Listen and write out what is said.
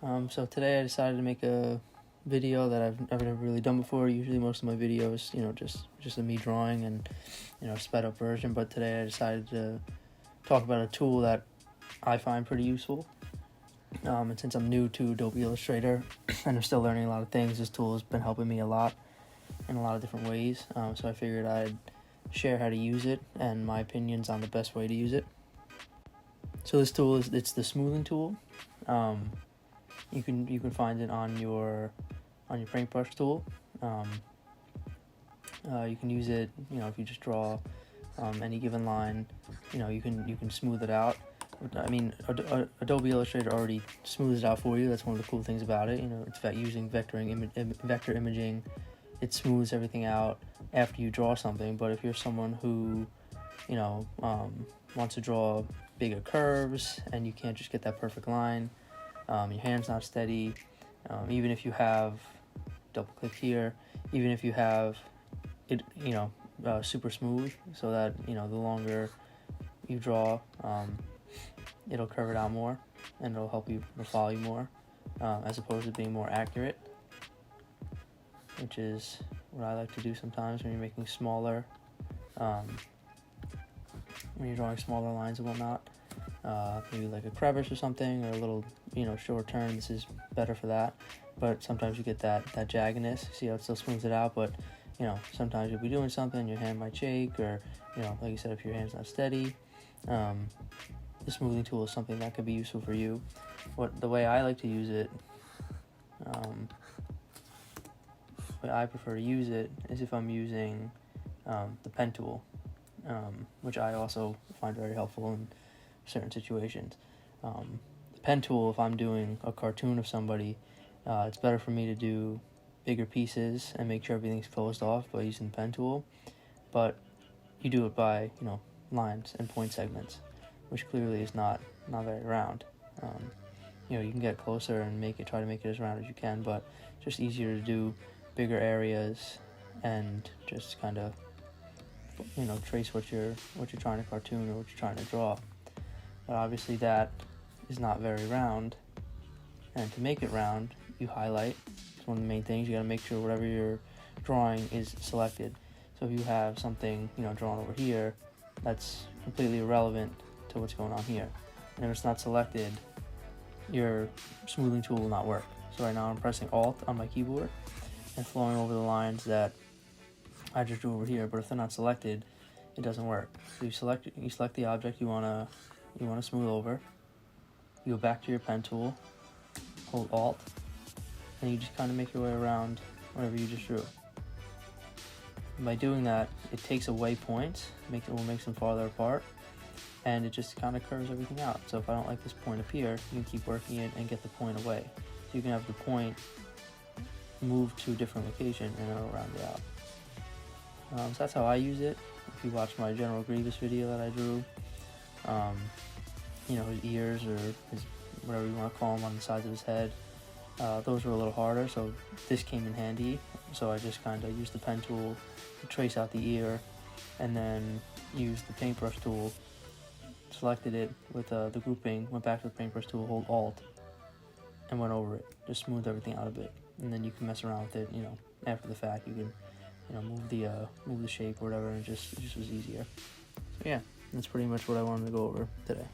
So today I decided to make a video that I've never really done before. Usually most of my videos, just me drawing and, sped up version. But today I decided to talk about a tool that I find pretty useful. And since I'm new to Adobe Illustrator and I'm still learning a lot of things, this tool has been helping me a lot in a lot of different ways. So I figured I'd share how to use it and my opinions on the best way to use it. So this tool it's the smoothing tool. You can find it on your paintbrush tool. You can use it, if you just draw any given line, you can smooth it out. I mean, Adobe Illustrator already smooths it out for you. That's one of the cool things about it. It's about using vector imaging. It smooths everything out after you draw something. But if you're someone who, wants to draw bigger curves and you can't just get that perfect line, your hand's not steady, even if you have, double click here, even if you have it, super smooth, so that, the longer you draw, it'll curve it out more and it'll help you, follow you more, as opposed to being more accurate, which is what I like to do sometimes when you're making smaller, when you're drawing smaller lines and whatnot. Maybe like a crevice or something, or a little, short turn. This is better for that. But sometimes you get that jaggedness. See how it still smooths it out, but sometimes you'll be doing something, your hand might shake, or like you said, if your hand's not steady, the smoothing tool is something that could be useful for you. The way I like to use it, the way I prefer to use it is if I'm using the pen tool, which I also find very helpful in certain situations. The pen tool, if I'm doing a cartoon of somebody, it's better for me to do bigger pieces and make sure everything's closed off by using the pen tool, but you do it by lines and point segments, which clearly is not very round. You can get closer and try to make it as round as you can, but it's just easier to do bigger areas and just kind of trace what you're trying to cartoon or what you're trying to draw. But obviously that is not very round, and to make it round, you highlight. It's one of the main things. You got to make sure whatever you're drawing is selected. So if you have something drawn over here, that's completely irrelevant to what's going on here, and if it's not selected, your smoothing tool will not work. So right now I'm pressing Alt on my keyboard and flowing over the lines that I just drew over here, but if they're not selected, it doesn't work. So you select the object you wanna smooth over. You go back to your pen tool, hold Alt, and you just kind of make your way around whatever you just drew. And by doing that, it takes away points, will make them farther apart, and it just kind of curves everything out. So if I don't like this point up here, you can keep working it and get the point away. So you can have the point move to a different location and it'll round it out. So that's how I use it. If you watch my General Grievous video that I drew, his ears, or his, whatever you want to call them, on the sides of his head, those were a little harder, so this came in handy. So I just kind of used the pen tool to trace out the ear, and then used the paintbrush tool, selected it with the grouping, went back to the paintbrush tool, hold Alt, and went over it, just smoothed everything out a bit. And then you can mess around with it, after the fact. You can move the shape or whatever, and it just was easier. So yeah, that's pretty much what I wanted to go over today.